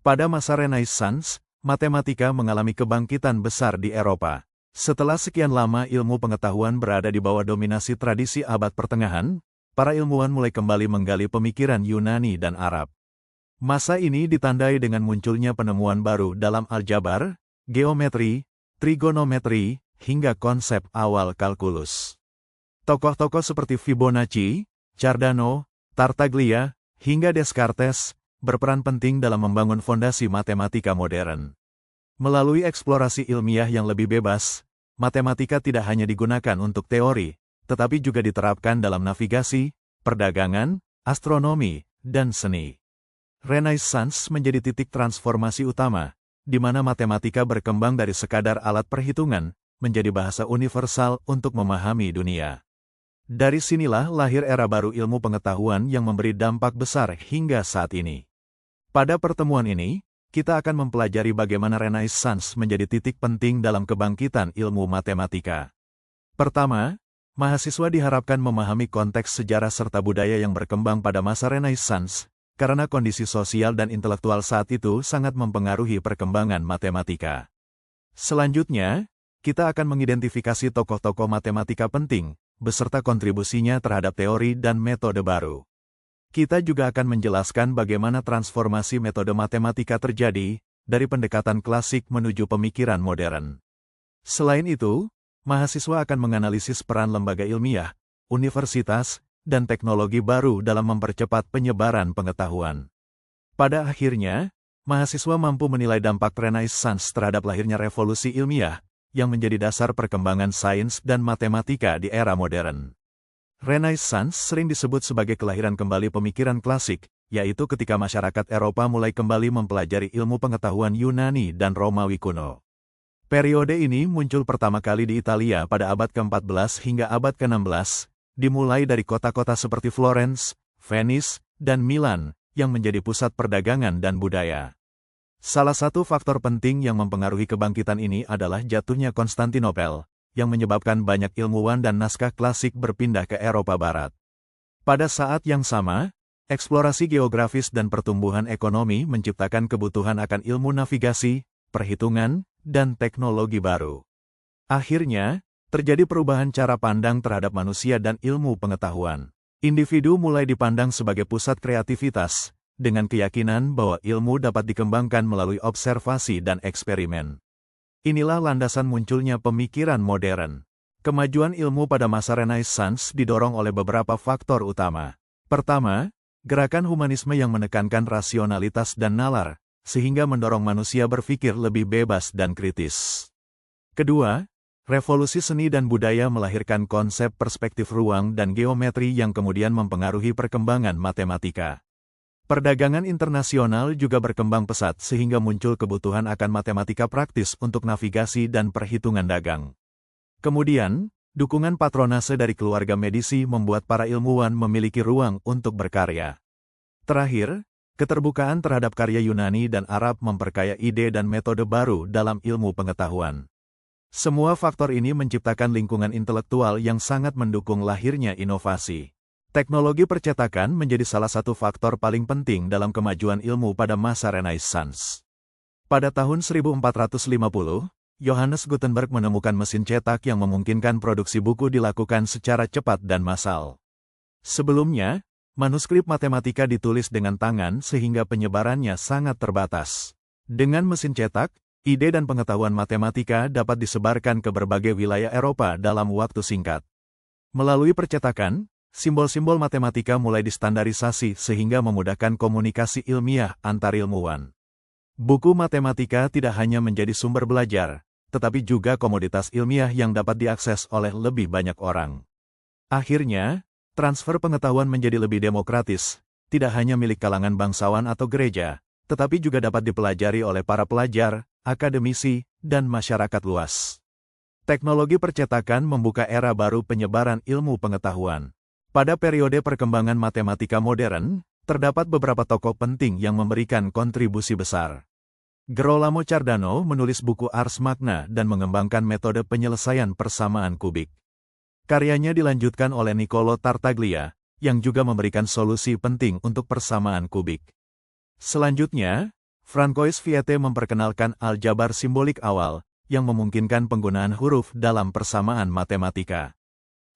Pada masa Renaissance, matematika mengalami kebangkitan besar di Eropa. Setelah sekian lama ilmu pengetahuan berada di bawah dominasi tradisi abad pertengahan, para ilmuwan mulai kembali menggali pemikiran Yunani dan Arab. Masa ini ditandai dengan munculnya penemuan baru dalam aljabar, geometri, trigonometri, hingga konsep awal kalkulus. Tokoh-tokoh seperti Fibonacci, Cardano, Tartaglia, hingga Descartes berperan penting dalam membangun fondasi matematika modern. Melalui eksplorasi ilmiah yang lebih bebas, matematika tidak hanya digunakan untuk teori, tetapi juga diterapkan dalam navigasi, perdagangan, astronomi, dan seni. Renaissance menjadi titik transformasi utama, di mana matematika berkembang dari sekadar alat perhitungan, menjadi bahasa universal untuk memahami dunia. Dari sinilah lahir era baru ilmu pengetahuan yang memberi dampak besar hingga saat ini. Pada pertemuan ini, kita akan mempelajari bagaimana Renaissance menjadi titik penting dalam kebangkitan ilmu matematika. Pertama, mahasiswa diharapkan memahami konteks sejarah serta budaya yang berkembang pada masa Renaissance, karena kondisi sosial dan intelektual saat itu sangat mempengaruhi perkembangan matematika. Selanjutnya, kita akan mengidentifikasi tokoh-tokoh matematika penting, beserta kontribusinya terhadap teori dan metode baru. Kita juga akan menjelaskan bagaimana transformasi metode matematika terjadi, dari pendekatan klasik menuju pemikiran modern. Selain itu, mahasiswa akan menganalisis peran lembaga ilmiah, universitas, dan teknologi baru dalam mempercepat penyebaran pengetahuan. Pada akhirnya, mahasiswa mampu menilai dampak Renaissance terhadap lahirnya revolusi ilmiah, yang menjadi dasar perkembangan sains dan matematika di era modern. Renaissance sering disebut sebagai kelahiran kembali pemikiran klasik, yaitu ketika masyarakat Eropa mulai kembali mempelajari ilmu pengetahuan Yunani dan Romawi kuno. Periode ini muncul pertama kali di Italia pada abad ke-14 hingga abad ke-16, dimulai dari kota-kota seperti Florence, Venice, dan Milan, yang menjadi pusat perdagangan dan budaya. Salah satu faktor penting yang mempengaruhi kebangkitan ini adalah jatuhnya Konstantinopel, yang menyebabkan banyak ilmuwan dan naskah klasik berpindah ke Eropa Barat. Pada saat yang sama, eksplorasi geografis dan pertumbuhan ekonomi menciptakan kebutuhan akan ilmu navigasi, perhitungan, dan teknologi baru. Akhirnya, terjadi perubahan cara pandang terhadap manusia dan ilmu pengetahuan. Individu mulai dipandang sebagai pusat kreativitas, dengan keyakinan bahwa ilmu dapat dikembangkan melalui observasi dan eksperimen. Inilah landasan munculnya pemikiran modern. Kemajuan ilmu pada masa Renaissance didorong oleh beberapa faktor utama. Pertama, gerakan humanisme yang menekankan rasionalitas dan nalar, sehingga mendorong manusia berpikir lebih bebas dan kritis. Kedua, revolusi seni dan budaya melahirkan konsep perspektif ruang dan geometri yang kemudian mempengaruhi perkembangan matematika. Perdagangan internasional juga berkembang pesat sehingga muncul kebutuhan akan matematika praktis untuk navigasi dan perhitungan dagang. Kemudian, dukungan patronase dari keluarga Medici membuat para ilmuwan memiliki ruang untuk berkarya. Terakhir, keterbukaan terhadap karya Yunani dan Arab memperkaya ide dan metode baru dalam ilmu pengetahuan. Semua faktor ini menciptakan lingkungan intelektual yang sangat mendukung lahirnya inovasi. Teknologi percetakan menjadi salah satu faktor paling penting dalam kemajuan ilmu pada masa Renaissance. Pada tahun 1450, Johannes Gutenberg menemukan mesin cetak yang memungkinkan produksi buku dilakukan secara cepat dan massal. Sebelumnya, manuskrip matematika ditulis dengan tangan sehingga penyebarannya sangat terbatas. Dengan mesin cetak, ide dan pengetahuan matematika dapat disebarkan ke berbagai wilayah Eropa dalam waktu singkat. Melalui percetakan, simbol-simbol matematika mulai distandarisasi sehingga memudahkan komunikasi ilmiah antar ilmuwan. Buku matematika tidak hanya menjadi sumber belajar, tetapi juga komoditas ilmiah yang dapat diakses oleh lebih banyak orang. Akhirnya, transfer pengetahuan menjadi lebih demokratis, tidak hanya milik kalangan bangsawan atau gereja, tetapi juga dapat dipelajari oleh para pelajar, akademisi, dan masyarakat luas. Teknologi percetakan membuka era baru penyebaran ilmu pengetahuan. Pada periode perkembangan matematika modern, terdapat beberapa tokoh penting yang memberikan kontribusi besar. Girolamo Cardano menulis buku Ars Magna dan mengembangkan metode penyelesaian persamaan kubik. Karyanya dilanjutkan oleh Niccolò Tartaglia, yang juga memberikan solusi penting untuk persamaan kubik. Selanjutnya, Francois Viette memperkenalkan aljabar simbolik awal, yang memungkinkan penggunaan huruf dalam persamaan matematika.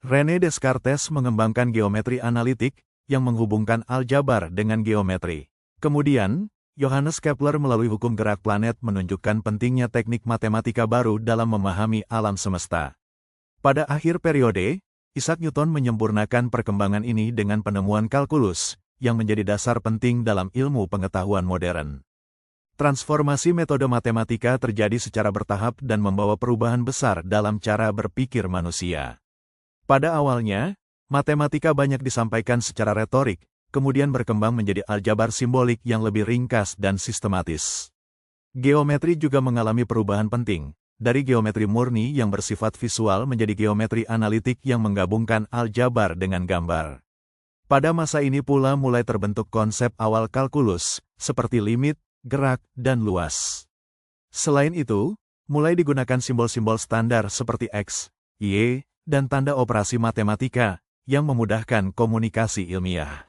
René Descartes mengembangkan geometri analitik, yang menghubungkan aljabar dengan geometri. Kemudian, Johannes Kepler melalui hukum gerak planet menunjukkan pentingnya teknik matematika baru dalam memahami alam semesta. Pada akhir periode, Isaac Newton menyempurnakan perkembangan ini dengan penemuan kalkulus, yang menjadi dasar penting dalam ilmu pengetahuan modern. Transformasi metode matematika terjadi secara bertahap dan membawa perubahan besar dalam cara berpikir manusia. Pada awalnya, matematika banyak disampaikan secara retorik, kemudian berkembang menjadi aljabar simbolik yang lebih ringkas dan sistematis. Geometri juga mengalami perubahan penting, dari geometri murni yang bersifat visual menjadi geometri analitik yang menggabungkan aljabar dengan gambar. Pada masa ini pula mulai terbentuk konsep awal kalkulus, seperti limit, gerak, dan luas. Selain itu, mulai digunakan simbol-simbol standar seperti X, Y, dan tanda operasi matematika, yang memudahkan komunikasi ilmiah.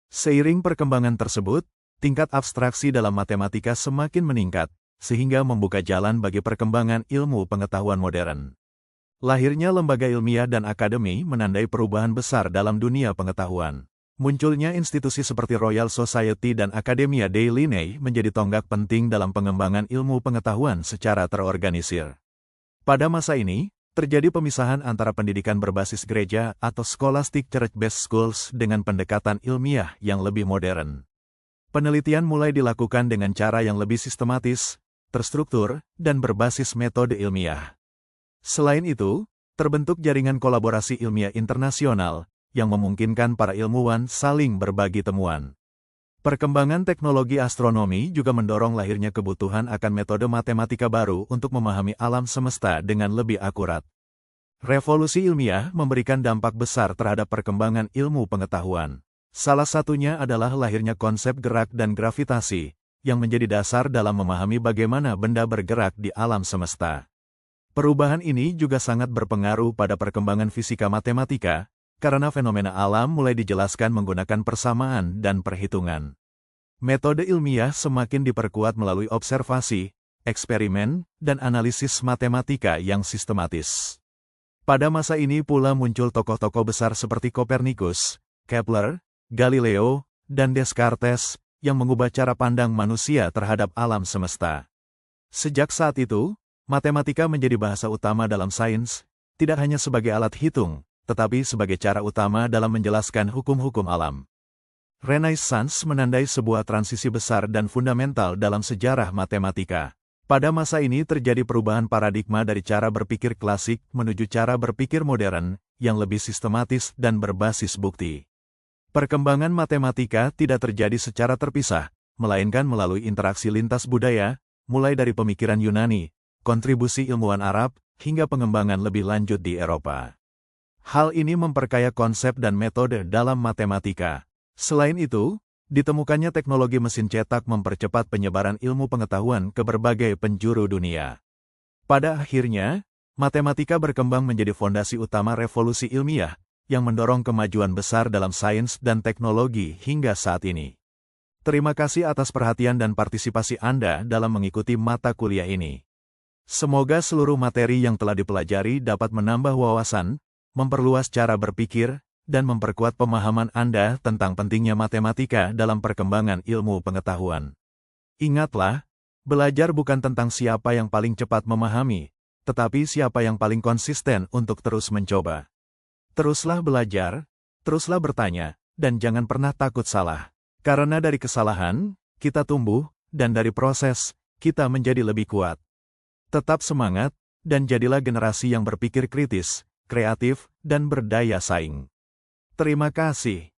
Seiring perkembangan tersebut, tingkat abstraksi dalam matematika semakin meningkat, sehingga membuka jalan bagi perkembangan ilmu pengetahuan modern. Lahirnya lembaga ilmiah dan akademi menandai perubahan besar dalam dunia pengetahuan. Munculnya institusi seperti Royal Society dan Academia dei Linnei menjadi tonggak penting dalam pengembangan ilmu pengetahuan secara terorganisir. Pada masa ini, terjadi pemisahan antara pendidikan berbasis gereja atau scholastic church-based schools dengan pendekatan ilmiah yang lebih modern. Penelitian mulai dilakukan dengan cara yang lebih sistematis, terstruktur, dan berbasis metode ilmiah. Selain itu, terbentuk jaringan kolaborasi ilmiah internasional, yang memungkinkan para ilmuwan saling berbagi temuan. Perkembangan teknologi astronomi juga mendorong lahirnya kebutuhan akan metode matematika baru untuk memahami alam semesta dengan lebih akurat. Revolusi ilmiah memberikan dampak besar terhadap perkembangan ilmu pengetahuan. Salah satunya adalah lahirnya konsep gerak dan gravitasi, yang menjadi dasar dalam memahami bagaimana benda bergerak di alam semesta. Perubahan ini juga sangat berpengaruh pada perkembangan fisika matematika, karena fenomena alam mulai dijelaskan menggunakan persamaan dan perhitungan. Metode ilmiah semakin diperkuat melalui observasi, eksperimen, dan analisis matematika yang sistematis. Pada masa ini pula muncul tokoh-tokoh besar seperti Kopernikus, Kepler, Galileo, dan Descartes, yang mengubah cara pandang manusia terhadap alam semesta. Sejak saat itu, matematika menjadi bahasa utama dalam sains, tidak hanya sebagai alat hitung, tetapi sebagai cara utama dalam menjelaskan hukum-hukum alam. Renaissance menandai sebuah transisi besar dan fundamental dalam sejarah matematika. Pada masa ini terjadi perubahan paradigma dari cara berpikir klasik menuju cara berpikir modern, yang lebih sistematis dan berbasis bukti. Perkembangan matematika tidak terjadi secara terpisah, melainkan melalui interaksi lintas budaya, mulai dari pemikiran Yunani, kontribusi ilmuwan Arab, hingga pengembangan lebih lanjut di Eropa. Hal ini memperkaya konsep dan metode dalam matematika. Selain itu, ditemukannya teknologi mesin cetak mempercepat penyebaran ilmu pengetahuan ke berbagai penjuru dunia. Pada akhirnya, matematika berkembang menjadi fondasi utama revolusi ilmiah, yang mendorong kemajuan besar dalam sains dan teknologi hingga saat ini. Terima kasih atas perhatian dan partisipasi Anda dalam mengikuti mata kuliah ini. Semoga seluruh materi yang telah dipelajari dapat menambah wawasan, memperluas cara berpikir, dan memperkuat pemahaman Anda tentang pentingnya matematika dalam perkembangan ilmu pengetahuan. Ingatlah, belajar bukan tentang siapa yang paling cepat memahami, tetapi siapa yang paling konsisten untuk terus mencoba. Teruslah belajar, teruslah bertanya, dan jangan pernah takut salah. Karena dari kesalahan, kita tumbuh, dan dari proses, kita menjadi lebih kuat. Tetap semangat, dan jadilah generasi yang berpikir kritis, kreatif, dan berdaya saing. Terima kasih.